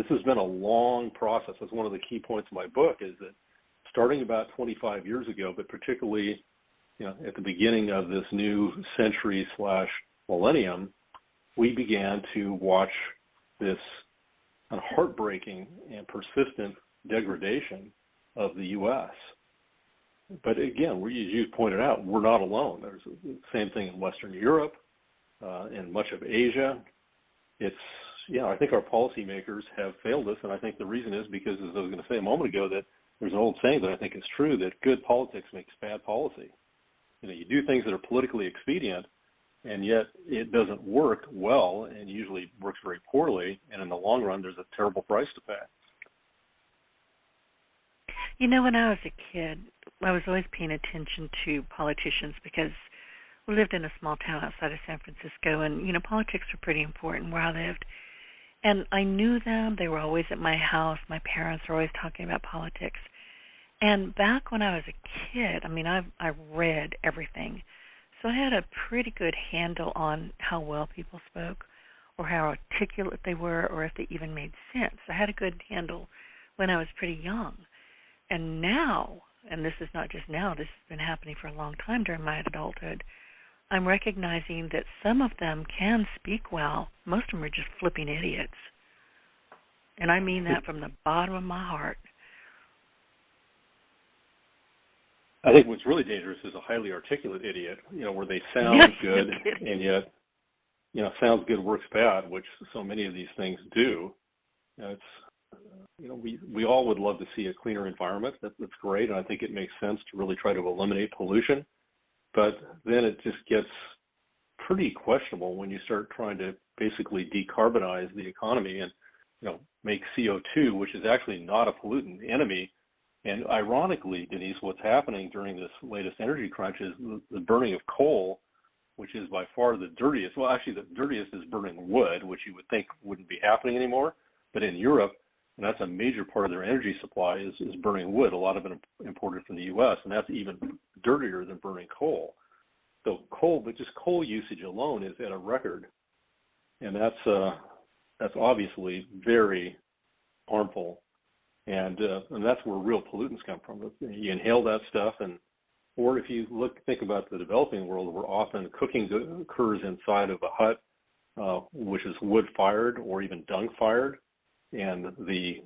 this has been a long process. That's one of the key points of my book, is that starting about 25 years ago, but particularly at the beginning of this new century/millennium, we began to watch this heartbreaking and persistent degradation of the U.S. But again, as you pointed out, we're not alone. There's the same thing in Western Europe, in much of Asia. I think our policymakers have failed us, and I think the reason is because, as I was going to say a moment ago, that there's an old saying that I think is true, that good politics makes bad policy. You do things that are politically expedient, and yet it doesn't work well, and usually works very poorly, and in the long run, there's a terrible price to pay. When I was a kid, I was always paying attention to politicians because we lived in a small town outside of San Francisco, and, politics were pretty important where I lived. And I knew them. They were always at my house. My parents were always talking about politics. And back when I was a kid, I read everything. So I had a pretty good handle on how well people spoke or how articulate they were or if they even made sense. I had a good handle when I was pretty young. And now, and this is not just now, this has been happening for a long time during my adulthood, I'm recognizing that some of them can speak well. Most of them are just flipping idiots. And I mean that from the bottom of my heart. I think what's really dangerous is a highly articulate idiot, where they sound good and yet, sounds good works bad, which so many of these things do. We all would love to see a cleaner environment. That's great, and I think it makes sense to really try to eliminate pollution. But then it just gets pretty questionable when you start trying to basically decarbonize the economy and, make CO2, which is actually not a pollutant, enemy. And ironically, Denise, what's happening during this latest energy crunch is the burning of coal, which is by far the dirtiest. Well, actually, the dirtiest is burning wood, which you would think wouldn't be happening anymore. But in Europe, and that's a major part of their energy supply, is burning wood, a lot of it imported from the U.S., and that's even dirtier than burning coal. So just coal usage alone is at a record, and that's obviously very harmful. And that's where real pollutants come from. You inhale that stuff, or if you think about the developing world, where often cooking occurs inside of a hut, which is wood-fired or even dung-fired, and the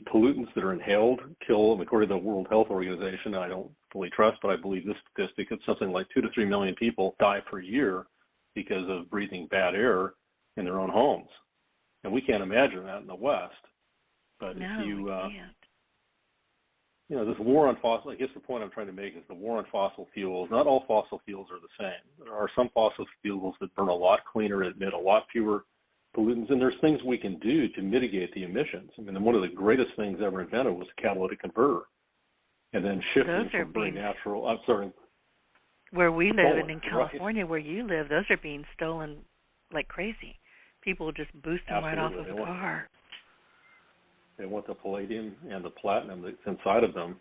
pollutants that are inhaled kill, according to the World Health Organization, I don't fully trust, but I believe this statistic, it's something like 2 to 3 million people die per year because of breathing bad air in their own homes. And we can't imagine that in the West. But no, if you, can't. This war on fossil, I guess the point I'm trying to make is the war on fossil fuels. Not all fossil fuels are the same. There are some fossil fuels that burn a lot cleaner, emit a lot fewer pollutants, and there's things we can do to mitigate the emissions. One of the greatest things ever invented was a catalytic converter. And then shifting from burning natural, where we live and in California, where you live, those are being stolen like crazy. People just boost them right off of the car. They want the palladium and the platinum that's inside of them.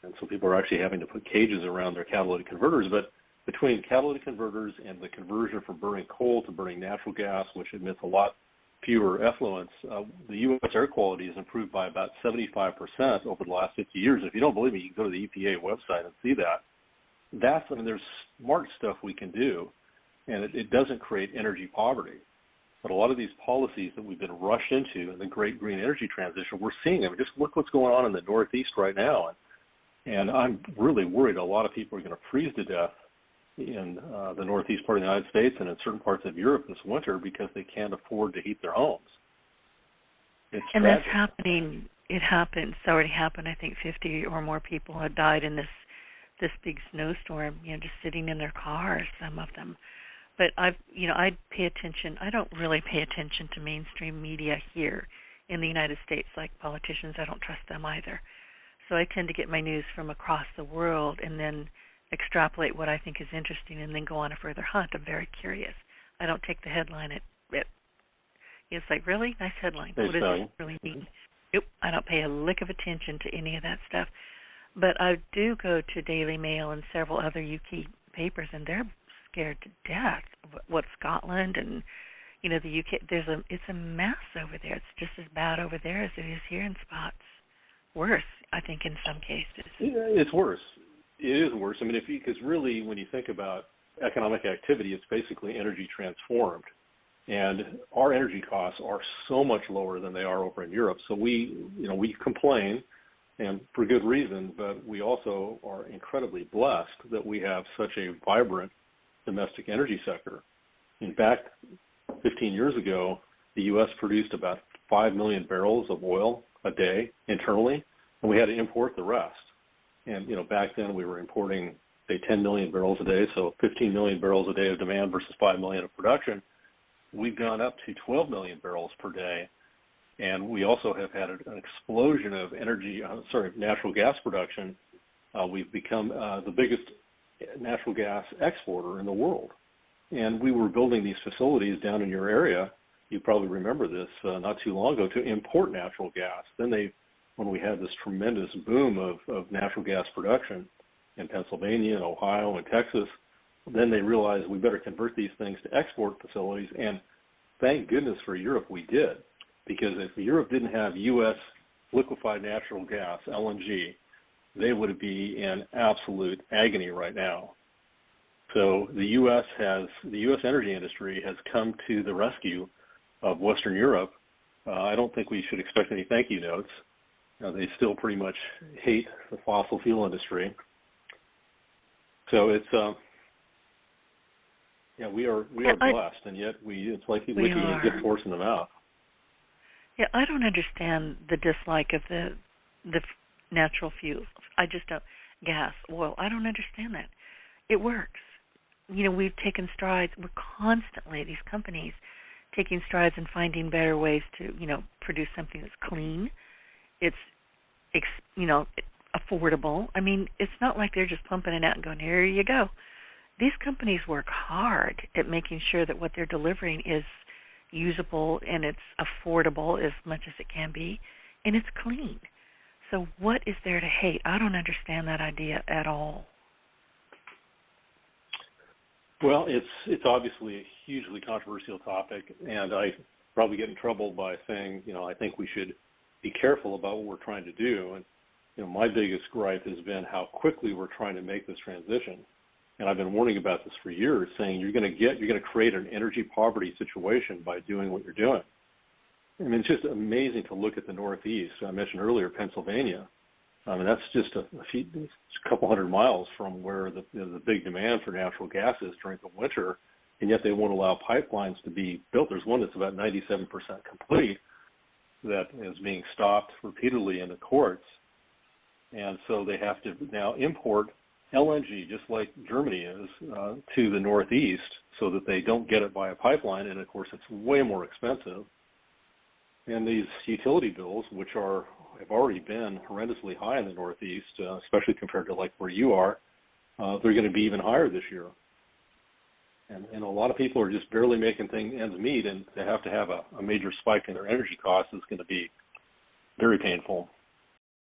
And so people are actually having to put cages around their catalytic converters. But between catalytic converters and the conversion from burning coal to burning natural gas, which emits a lot fewer effluents, the U.S. air quality has improved by about 75% over the last 50 years. If you don't believe me, you can go to the EPA website and see that. There's smart stuff we can do, and it doesn't create energy poverty. But a lot of these policies that we've been rushed into in the great green energy transition, we're seeing them. Just look what's going on in the Northeast right now. And I'm really worried a lot of people are going to freeze to death in the Northeast part of the United States and in certain parts of Europe this winter because they can't afford to heat their homes. It's and tragic. That's happening. It happened. It's already happened. I think 50 or more people had died in this big snowstorm, just sitting in their cars, some of them. But I pay attention. I don't really pay attention to mainstream media here in the United States, like politicians. I don't trust them either. So I tend to get my news from across the world and then extrapolate what I think is interesting and then go on a further hunt. I'm very curious. I don't take the headline at it's like, really? Nice headline. What does it really mean? Nope. I don't pay a lick of attention to any of that stuff. But I do go to Daily Mail and several other UK papers, and they're scared to death of what Scotland and, the UK, it's a mess over there. It's just as bad over there as it is here in spots. Worse, I think, in some cases. Yeah, it's worse. It is worse. I mean, because really, when you think about economic activity, it's basically energy transformed. And our energy costs are so much lower than they are over in Europe. So we complain, and for good reason, but we also are incredibly blessed that we have such a vibrant domestic energy sector. In fact, 15 years ago, the U.S. produced about 5 million barrels of oil a day internally, and we had to import the rest. And, back then we were importing, say, 10 million barrels a day, so 15 million barrels a day of demand versus 5 million of production. We've gone up to 12 million barrels per day, and we also have had an explosion of natural gas production. We've become the biggest natural gas exporter in the world. And we were building these facilities down in your area. You probably remember this not too long ago, to import natural gas. Then when we had this tremendous boom of natural gas production in Pennsylvania and Ohio and Texas, then they realized we better convert these things to export facilities. And thank goodness for Europe we did, because if Europe didn't have U.S. liquefied natural gas, LNG, they would be in absolute agony right now. So the U.S. energy industry has come to the rescue of Western Europe. I don't think we should expect any thank you notes. They still pretty much hate the fossil fuel industry. So it's we are blessed, and yet it's like licking a gift horse in the mouth. Yeah, I don't understand the dislike of the natural fuels. I just don't. Gas, oil. I don't understand that. It works. We've taken strides. We're constantly, these companies, taking strides and finding better ways to, produce something that's clean. It's, affordable. I mean, it's not like they're just pumping it out and going, here you go. These companies work hard at making sure that what they're delivering is usable and it's affordable as much as it can be, and it's clean. So what is there to hate? I don't understand that idea at all. Well, it's obviously a hugely controversial topic, and I probably get in trouble by saying, I think we should be careful about what we're trying to do. And, my biggest gripe has been how quickly we're trying to make this transition. And I've been warning about this for years, saying you're going to create an energy poverty situation by doing what you're doing. I mean, it's just amazing to look at the Northeast. I mentioned earlier Pennsylvania. I mean, that's just a couple hundred miles from where the big demand for natural gas is during the winter, and yet they won't allow pipelines to be built. There's one that's about 97% complete that is being stopped repeatedly in the courts, and so they have to now import LNG, just like Germany is, to the Northeast so that they don't get it by a pipeline, and of course it's way more expensive. And these utility bills, which have already been horrendously high in the Northeast, especially compared to like where you are, they're going to be even higher this year. And a lot of people are just barely making ends meet, and to have a major spike in their energy costs is going to be very painful.